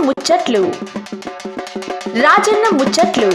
ముచ్చట్లు రాజన్న ముచ్చట్లు.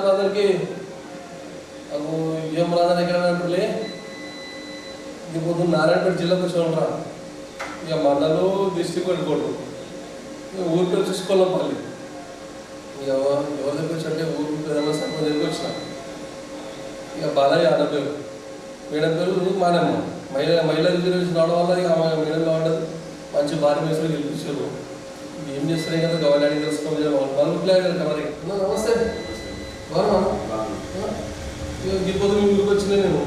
అందరికి నాకు ఏం రాదని ఎక్కడ అంటులే ఇది పొద్దున్న నారాయణపేట జిల్లాకు వచ్చి ఉంటా. ఇక మండలు డిస్టిక్ వెళ్ళిపోవడం ఇక ఊరికి వచ్చి కొల్లంపల్లి. ఇక ఎవరి దగ్గర వచ్చి అంటే ఊరికి ఏదైనా సర్పంచ్ దగ్గరికి వచ్చిన. ఇక బాలయ్య అన్న పేరు, మేడం పేరు మానమ్మ. మహిళా రిజర్వేషన్ రావడం వల్ల ఇక మేడం కావడం మంచి భారీ వయసులో గెలిపించారు. ఏం చేస్తున్నాయి కదా గవర్నమెంట్ తెలుసుకోవాలి మరి. నమస్తే ఈ పొద్దు మీ ఊరికి వచ్చినా నేను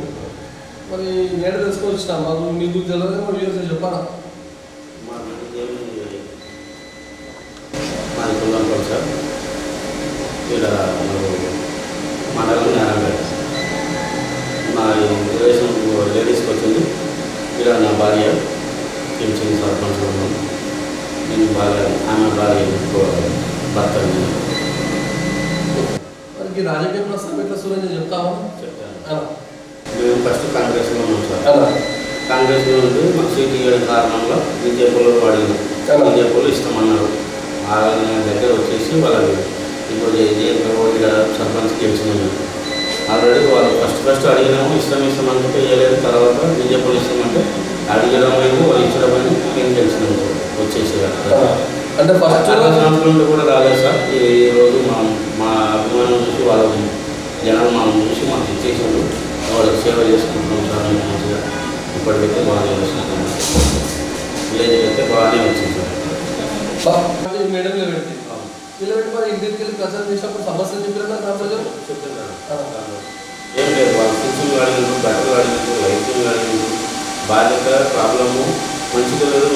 మరి నేట తెలుసుకొని వచ్చినా. మాకు మీకు తెలియదు మరి మీరు చెప్పాలా? మాది కొల్లంపల్లి సార్. ఇక్కడ మండలం నారాయణపేట. మా రిలేషన్ లేడీస్కి వచ్చింది. ఇక్కడ నా భార్య చిన్న సర్పంచ్ ఉన్నాను. నేను భార్య, ఆమె భార్య భర్త. మనకి రాజకీయ ప్రస్తుతం ఎట్లా సూర్య చెప్తావా? చెప్తాను. మేము ఫస్ట్ కాంగ్రెస్లో ఉన్నాం సార్. కాంగ్రెస్లో ఉండి మాకు సీట్ ఇవ్వడం కారణంలో బీజేపీలో వాడినాం. బీజేపీలో ఇష్టమన్నారు. ఆ దగ్గర వచ్చేసి వాళ్ళకి ఇప్పుడు ఇక్కడ సర్పంచ్ గెలిచినాము. ఆల్రెడీ వాళ్ళు ఫస్ట్ అడిగినాము, ఇష్టం అనుకుంటే ఇవ్వలేదు. తర్వాత బీజేపీలో ఇస్తామంటే అడిగడం అయింది, వాళ్ళు ఇచ్చడం అయింది. మేము గెలిచినాము సార్. వచ్చేసి అంటే ఫస్ట్ సంవత్సరం కూడా రాలేదు సార్. ఈరోజు మా అభిమానం చూసి వాళ్ళ జనాలు మా చూసి మాకు ఇచ్చేసాడు. వాళ్ళకి సేవ చేసుకుంటున్నాం సార్. మేము మంచిగా ఇప్పటికైతే బాగానే చేసుకుంటున్నాం. విలేజ్ అయితే బాగానే వచ్చింది సార్. మేడం పెట్టి పిల్లలు మరి ఇంటికి వెళ్ళి ప్రచారం చేసినప్పుడు సమస్యలు చెప్పారు చెప్తున్నారు. ఏం లేదు, వాళ్ళు ఫుడ్లు అడిగినారు, బట్టలు అడిగినారు, లైటింగ్ అడిగినారు. బాధ్యత ప్రాబ్లము మంచిగా లేదు.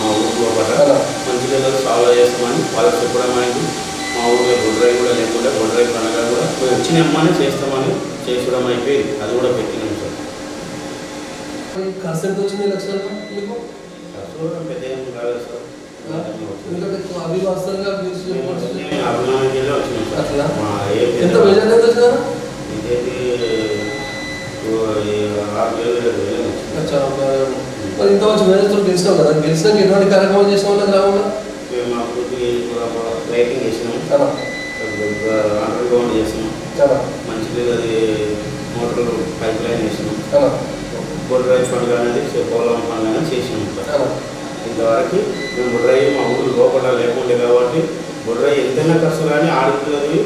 మా ఊరిలో పట్ల మంచిగా లేదు, సాల్వ్ చేస్తామని వాళ్ళకి చెప్పడం అయింది. మా ఊరిలో గొడ్రాయి కూడా లేకుండా గొడ్రాయి పండుగ కూడా వచ్చినమ్మని చేస్తామని చేసడం అయిపోయింది. అది కూడా పెట్టినాం సార్. ఖర్చు ఎంత వచ్చింది లక్షలు మీకు? ఖర్చు పెద్ద ఏం కాలేదు సార్. ఎందుకంటే అవి వస్తారుగా అభిమానం వచ్చినాం సార్. మా ఎంత బడ్జెట్ ఎంత వచ్చిందా? బీజేపీ 6,000 మరి ఇంత వచ్చి మేనేజ్తో గెలిచినాం కదా. గెలిచినాక ఎటువంటి కార్యక్రమాలు చేసినాం కదా గ్రామంలో? మేము అభివృద్ధి లైటింగ్ చేసినాం, అండర్ గ్రౌండ్ చేసినాం, మంచిగా అది మోటార్ పైప్ లైన్ వేసినాం, బొడ్రాయి పండుగ అనేది పోలం పండుగ అనేది చేసినాం సార్. ఇంతవరకు మేము బొడ్రాయి మా ఊరు లోపల లేకుండే కాబట్టి బొడ్రాయి ఎంతైనా ఖర్చు కానీ ఆడపిల్లది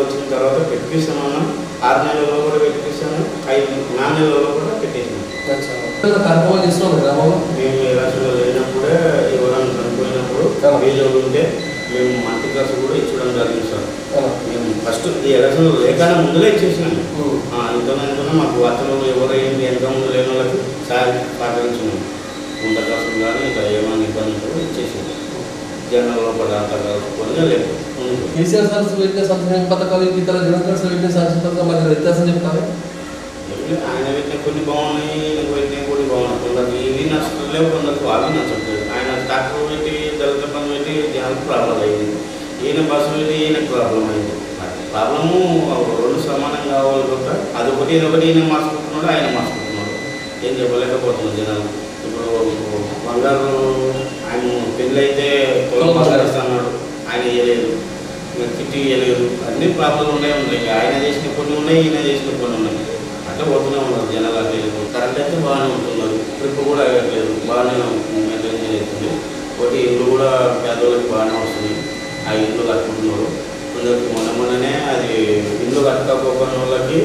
వచ్చిన తర్వాత పెట్టిస్తామన్నా 6 నెలల్లో కూడా పెట్టిస్తాను, 4 నెలల్లో కూడా పెట్టేసినాం. కార్యక్రమాలు చేస్తున్నాం గ్రామంలో. మేము ఎలక్షన్లో లేనప్పుడే ఎవరైనా చనిపోయినప్పుడు వీళ్ళు ఉంటే మేము మంత్రి ఖర్చు కూడా ఇచ్చడం జరిగింది సార్. మేము ఫస్ట్ ఈ ఎలక్షన్లో లేకనే ముందులే ఇచ్చేసినాము. ఇంతమంది మాకు వార్తలు ఎవరు ఏంటి ఎంత ముందు లేని వాళ్ళకి సహకరించినాము. ముంద ఖర్చులు కానీ ఇంకా ఏమైనా ఇబ్బంది కూడా ఇచ్చేసాము. జనంలో కూడా అంత కలుపుకొని లేదు. కేసీఆర్ సార్ పెట్టిన సంక్షేమ పథకాలు ఇతర జగన్ సార్ పెట్టిన సంక్షేమ పథకాలు మధ్య వ్యత్యాసం చెప్తారు. ఆయన పెట్టిన కొన్ని బాగున్నాయి, పెట్టిన కొన్ని బాగున్నాయి. కొందరికి ఇవి నచ్చట్లేవు, కొందరికి అవి నచ్చట్లేదు. ఆయన ట్రాక్టర్ పెట్టి దళిత బంధు పెట్టి జనాలకు ప్రాబ్లం అయింది. ఈయన బస్సు పెట్టి ఈయనకు ప్రాబ్లం అయింది. ప్రాబ్లము రెండు సమానంగా కావాలి తప్ప అదొకటి ఇదొకటి ఈయన మార్చుకుంటున్నాడు, ఆయన మార్చుకుంటున్నాడు. ఏం చెప్పలేకపోతున్నాడు జనాలు. ఇప్పుడు బంగారు ఆయన పెళ్ళి అయితే పొలం బంగారిస్తున్నాడు, ఆయన ఇవ్వలేదు. కిట్టి ఇవ్వలేదు. అన్ని ప్రాబ్లం ఉన్నాయి. ఆయన చేసిన కొన్ని ఉన్నాయి, ఈయన చేసిన కొన్ని ఉన్నాయి. అట్లా పోతూనే ఉన్నారు జనాలు. అట్లా కరెంట్ అయితే బాగానే ఉంటున్నారు. ట్రిప్ కూడా అవ్వట్లేదు, బాగానే మెయింటైన్ చేస్తుంది. ఒకటి ఇల్లు కూడా పేదవాళ్ళకి బాగానే వస్తుంది. ఆ ఇల్లు కట్టుకుంటున్నారు. కొందరికి మొన్ననే అది ఇల్లు కట్టుకోకపోయిన వాళ్ళకి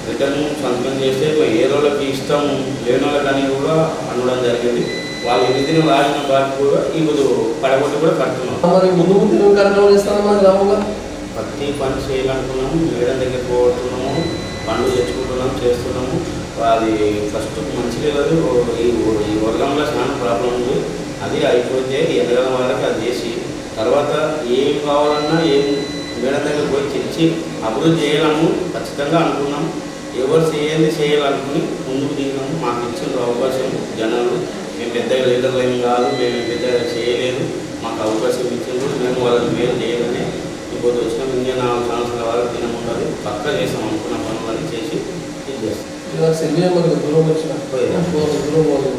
రిటర్న్ సంతకం చేస్తే ఏ రోజులకి ఇష్టం లేని వాళ్ళకి అని కూడా అనడం జరిగింది. వాళ్ళు ఎన్ని రాసిన బాధ్యత కూడా ఇప్పుడు పడగొట్టి కూడా కడుతున్నాం. మరి ముందు ముందు ఏం కార్యక్రమం చేస్తాను మన గ్రామంలో? ప్రతి పని చేయాలనుకున్నాము, మేడం దగ్గర పోతున్నాము, పండ్లు తెచ్చుకుంటున్నాము, చేస్తున్నాము. అది ఫస్ట్ మంచి లేదు, ఈ వర్గంలో చాలా ప్రాబ్లం ఉంది. అది అయిపోతే ఎనగడం వరకు అది చేసి తర్వాత ఏం కావాలన్నా ఏం మేడం దగ్గర పోయి తెచ్చి అభివృద్ధి చేయాలను ఖచ్చితంగా అనుకున్నాం. ఎవరు చేయాలనుకుని ముందుకు దిగినాము. మాకు ఇచ్చిన అవకాశం జనాలు, మేము పెద్దగా లీడర్లు ఏం కాదు, మేము పెద్దగా చేయలేదు, మాకు అవకాశం ఇచ్చింది, మేము వాళ్ళని మేలు చేయాలని ఇప్పుడు వచ్చిన 4 సంవత్సరాల వరకు దినం ఉన్నది. పక్కా చేసాం అనుకున్న పనులని చేసి ఇది చేస్తాం. దూరం వచ్చిన దూరం పోలేదు.